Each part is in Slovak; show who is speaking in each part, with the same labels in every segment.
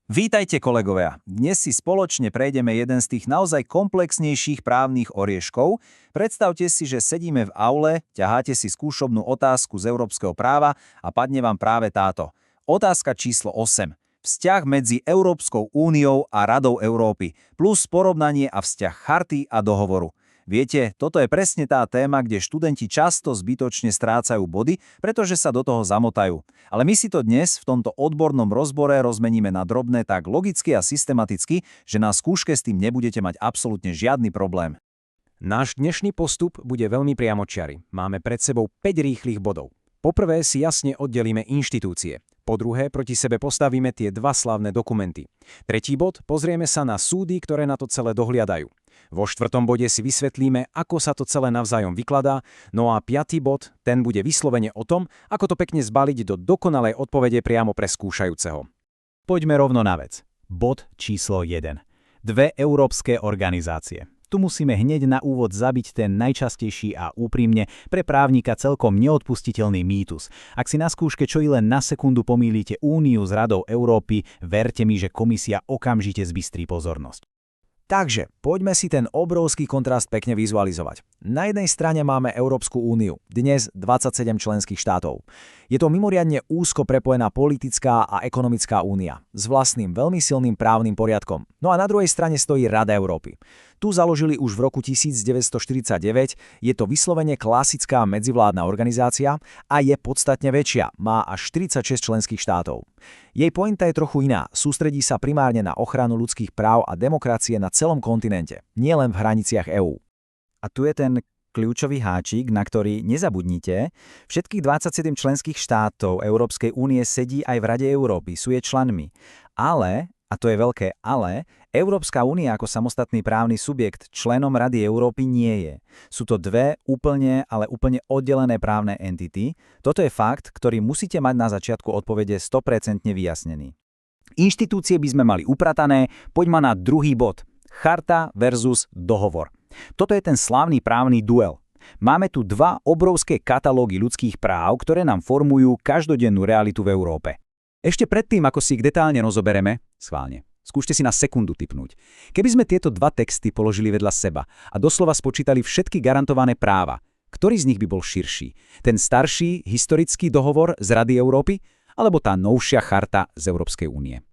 Speaker 1: Vítajte kolegovia, dnes si spoločne prejdeme jeden z tých naozaj komplexnejších právnych orieškov. Predstavte si, že sedíme v aule, ťaháte si skúšobnú otázku z európskeho práva a padne vám práve táto. Otázka číslo 8. Vzťah medzi Európskou úniou a Radou Európy, plus porovnanie a vzťah charty a dohovoru. Viete, toto je presne tá téma, kde študenti často zbytočne strácajú body, pretože sa do toho zamotajú. Ale my si to dnes v tomto odbornom rozbore rozmeníme na drobné tak logicky a systematicky, že na skúške s tým nebudete mať absolútne žiadny problém.
Speaker 2: Náš dnešný postup bude veľmi priamočiary. Máme pred sebou 5 rýchlych bodov. Poprvé si jasne oddelíme inštitúcie. Po druhé, proti sebe postavíme tie dva slavné dokumenty. Tretí bod, pozrieme sa na súdy, ktoré na to celé dohliadajú. Vo štvrtom bode si vysvetlíme, ako sa to celé navzájom vykladá, no a piatý bod, ten bude vyslovene o tom, ako to pekne zbaliť do dokonalej odpovede priamo pre skúšajúceho.
Speaker 3: Poďme rovno na vec. Bod číslo 1. Dve európske organizácie. Tu musíme hneď na úvod zabiť ten najčastejší a úprimne pre právnika celkom neodpustiteľný mýtus. Ak si na skúške čo i len na sekundu pomýlite Úniu s Radou Európy, verte mi, že komisia okamžite zbystrí pozornosť.
Speaker 1: Takže, poďme si ten obrovský kontrast pekne vizualizovať. Na jednej strane máme Európsku úniu, dnes 27 členských štátov. Je to mimoriadne úzko prepojená politická a ekonomická únia, s vlastným veľmi silným právnym poriadkom. No a na druhej strane stojí Rada Európy. Tu založili už v roku 1949, je to vyslovene klasická medzivládna organizácia a je podstatne väčšia, má až 46 členských štátov. Jej pointa je trochu iná, sústredí sa primárne na ochranu ľudských práv a demokracie na celom kontinente, nielen v hraniciach EÚ.
Speaker 3: A tu je ten kľúčový háčik, na ktorý nezabudnite. Všetkých 27 členských štátov Európskej únie sedí aj v Rade Európy, sú jej členmi. Ale, a to je veľké ale, Európska únia ako samostatný právny subjekt členom Rady Európy nie je. Sú to dve úplne oddelené právne entity. Toto je fakt, ktorý musíte mať na začiatku odpovede 100% vyjasnený. Inštitúcie by sme mali upratané, poďme na druhý bod. Charta versus dohovor. Toto je ten slávny právny duel. Máme tu dva obrovské katalógy ľudských práv, ktoré nám formujú každodennú realitu v Európe. Ešte predtým, ako si ich detálne rozobereme, skúšte si na sekundu tipnúť. Keby sme tieto dva texty položili vedľa seba a doslova spočítali všetky garantované práva, ktorý z nich by bol širší? Ten starší, historický dohovor z Rady Európy alebo tá novšia charta z Európskej únie?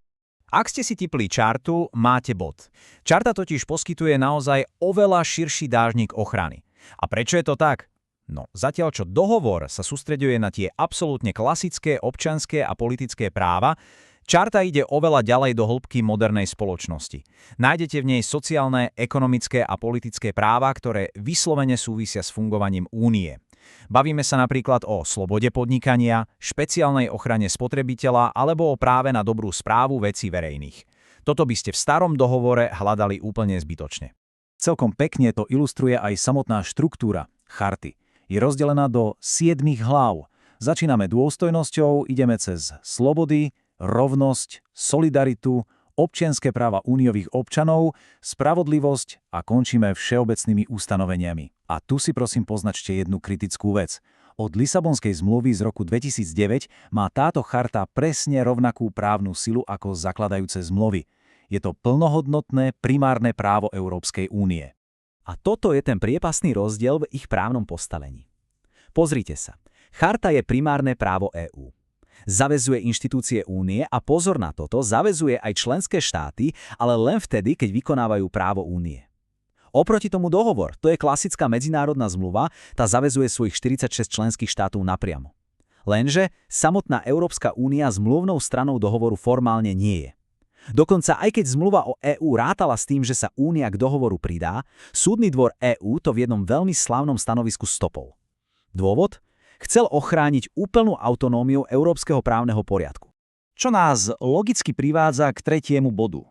Speaker 1: Ak ste si tipli čartu, máte bod. Čarta totiž poskytuje naozaj oveľa širší dážnik ochrany. A prečo je to tak? No, zatiaľ čo dohovor sa sústreďuje na tie absolútne klasické občianske a politické práva, čarta ide oveľa ďalej do hĺbky modernej spoločnosti. Nájdete v nej sociálne, ekonomické a politické práva, ktoré vyslovene súvisia s fungovaním únie. Bavíme sa napríklad o slobode podnikania, špeciálnej ochrane spotrebiteľa alebo o práve na dobrú správu vecí verejných. Toto by ste v starom dohovore hľadali úplne zbytočne.
Speaker 3: Celkom pekne to ilustruje aj samotná štruktúra charty. Je rozdelená do 7 hlav. Začíname dôstojnosťou, ideme cez slobody, rovnosť, solidaritu, občianske práva úniových občanov, spravodlivosť a končíme všeobecnými ustanoveniami. A tu si prosím poznačte jednu kritickú vec. Od Lisabonskej zmluvy z roku 2009 má táto charta presne rovnakú právnu silu ako zakladajúce zmluvy. Je to plnohodnotné primárne právo Európskej únie. A toto je ten priepastný rozdiel v ich právnom postavení. Pozrite sa. Charta je primárne právo EÚ. Zavezuje inštitúcie únie a pozor na toto, zavezuje aj členské štáty, ale len vtedy, keď vykonávajú právo únie. Oproti tomu dohovor, to je klasická medzinárodná zmluva, tá zavezuje svojich 46 členských štátov napriamo. Lenže samotná Európska únia zmluvnou stranou dohovoru formálne nie je. Dokonca aj keď zmluva o EÚ rátala s tým, že sa únia k dohovoru pridá, Súdny dvor EÚ to v jednom veľmi slávnom stanovisku stopol. Dôvod? Chcel ochrániť úplnú autonómiu európskeho právneho poriadku. Čo nás logicky privádza k tretiemu bodu.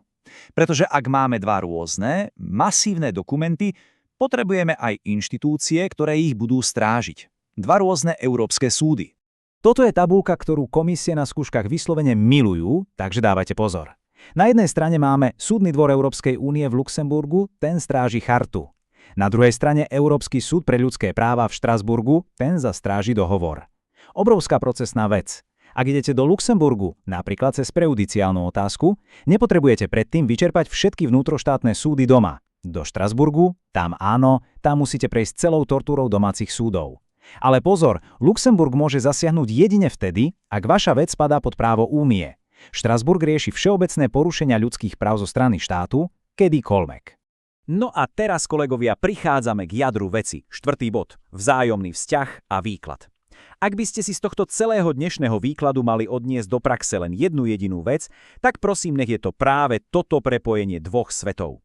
Speaker 3: Pretože ak máme dva rôzne, masívne dokumenty, potrebujeme aj inštitúcie, ktoré ich budú strážiť. Dva rôzne európske súdy. Toto je tabuľka, ktorú komisie na skúškach vyslovene milujú, takže dávajte pozor. Na jednej strane máme Súdny dvor Európskej únie v Luxemburgu, ten stráži chartu. Na druhej strane Európsky súd pre ľudské práva v Štrasburgu, ten zastráži dohovor. Obrovská procesná vec.
Speaker 2: Ak idete do Luxemburgu, napríklad cez prejudiciálnu otázku, nepotrebujete predtým vyčerpať všetky vnútroštátne súdy doma. Do Štrasburgu, tam áno, tam musíte prejsť celou tortúrou domácich súdov. Ale pozor, Luxemburg môže zasiahnuť jedine vtedy, ak vaša vec spadá pod právo Únie. Štrasburg rieši všeobecné porušenia ľudských práv zo strany štátu kedykoľvek. No a teraz, kolegovia, prichádzame k jadru veci. 4. bod. Vzájomný vzťah a výklad. Ak by ste si z tohto celého dnešného výkladu mali odniesť do praxe len jednu jedinú vec, tak prosím, nech je to práve toto prepojenie dvoch svetov.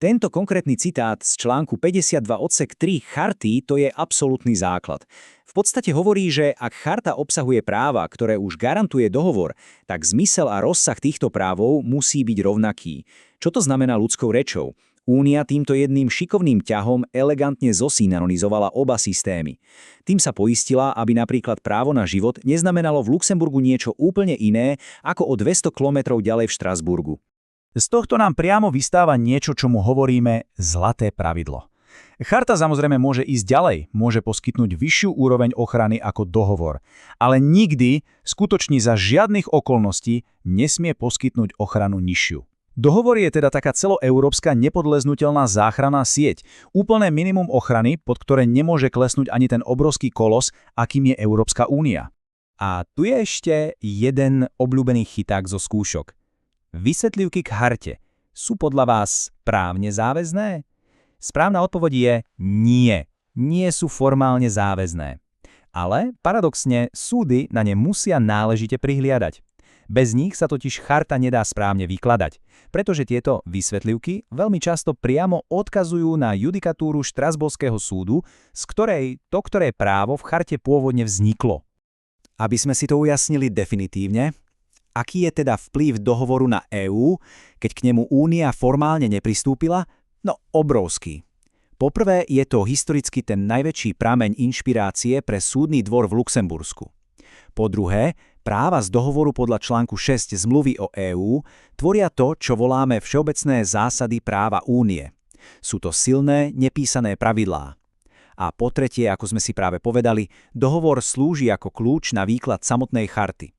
Speaker 1: Tento konkrétny citát z článku 52 odsek 3 charty to je absolútny základ. V podstate hovorí, že ak charta obsahuje práva, ktoré už garantuje dohovor, tak zmysel a rozsah týchto právov musí byť rovnaký. Čo to znamená ľudskou rečou? Únia týmto jedným šikovným ťahom elegantne zosynchronizovala oba systémy. Tým sa poistila, aby napríklad právo na život neznamenalo v Luxemburgu niečo úplne iné ako o 200 kilometrov ďalej v Štrasburgu.
Speaker 3: Z tohto nám priamo vystáva niečo, čomu hovoríme zlaté pravidlo. Charta samozrejme môže ísť ďalej, môže poskytnúť vyššiu úroveň ochrany ako dohovor, ale nikdy, skutočne za žiadnych okolností, nesmie poskytnúť ochranu nižšiu. Dohovor je teda taká celoeurópska nepodleznutelná záchranná sieť, úplné minimum ochrany, pod ktoré nemôže klesnúť ani ten obrovský kolos, akým je Európska únia.
Speaker 2: A tu je ešte jeden obľúbený chyták zo skúšok. Vysvetlivky k charte sú podľa vás právne záväzné? Správna odpoveď je nie. Nie sú formálne záväzné. Ale paradoxne súdy na ne musia náležite prihliadať. Bez nich sa totiž charta nedá správne vykladať, pretože tieto vysvetlivky veľmi často priamo odkazujú na judikatúru Štrasburského súdu, z ktorej to, ktoré právo v charte pôvodne vzniklo. Aby sme si to ujasnili definitívne, aký je teda vplyv dohovoru na EÚ, keď k nemu Únia formálne nepristúpila? No obrovský. Poprvé je to historicky ten najväčší prameň inšpirácie pre súdny dvor v Luxembursku. Po druhé, práva z dohovoru podľa článku 6 zmluvy o EÚ tvoria to, čo voláme všeobecné zásady práva Únie. Sú to silné, nepísané pravidlá. A po tretie, ako sme si práve povedali, dohovor slúži ako kľúč na výklad samotnej charty.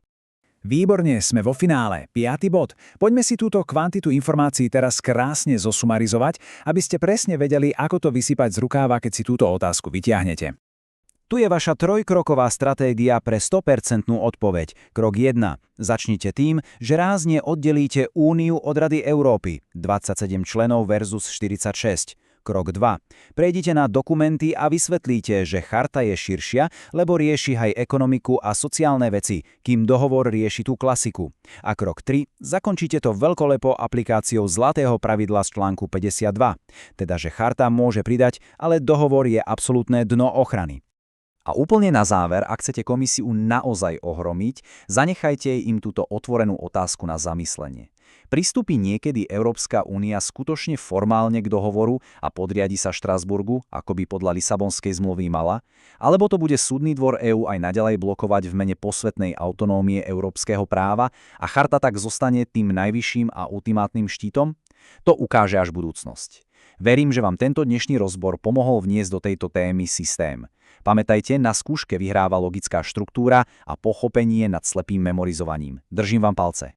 Speaker 3: Výborne, sme vo finále. 5. bod. Poďme si túto kvantitu informácií teraz krásne zosumarizovať, aby ste presne vedeli, ako to vysypať z rukáva, keď si túto otázku vytiahnete.
Speaker 2: Tu je vaša trojkroková stratégia pre 100% odpoveď. Krok 1. Začnite tým, že rázne oddelíte Úniu od Rady Európy, 27 členov versus 46. Krok 2. Prejdite na dokumenty a vysvetlíte, že charta je širšia, lebo rieši aj ekonomiku a sociálne veci, kým dohovor rieši tú klasiku. A krok 3. Zakončíte to veľkolepo aplikáciou zlatého pravidla z článku 52. Teda, že charta môže pridať, ale dohovor je absolútne dno ochrany. A úplne na záver, ak chcete komisiu naozaj ohromiť, zanechajte im túto otvorenú otázku na zamyslenie. Pristúpi niekedy Európska únia skutočne formálne k dohovoru a podriadi sa Štrasburgu, ako by podľa Lisabonskej zmluvy mala? Alebo to bude súdny dvor EÚ aj naďalej blokovať v mene posvetnej autonómie európskeho práva a charta tak zostane tým najvyšším a ultimátnym štítom? To ukáže až budúcnosť. Verím, že vám tento dnešný rozbor pomohol vniesť do tejto témy systém. Pamätajte, na skúške vyhráva logická štruktúra a pochopenie nad slepým memorizovaním. Držím vám palce.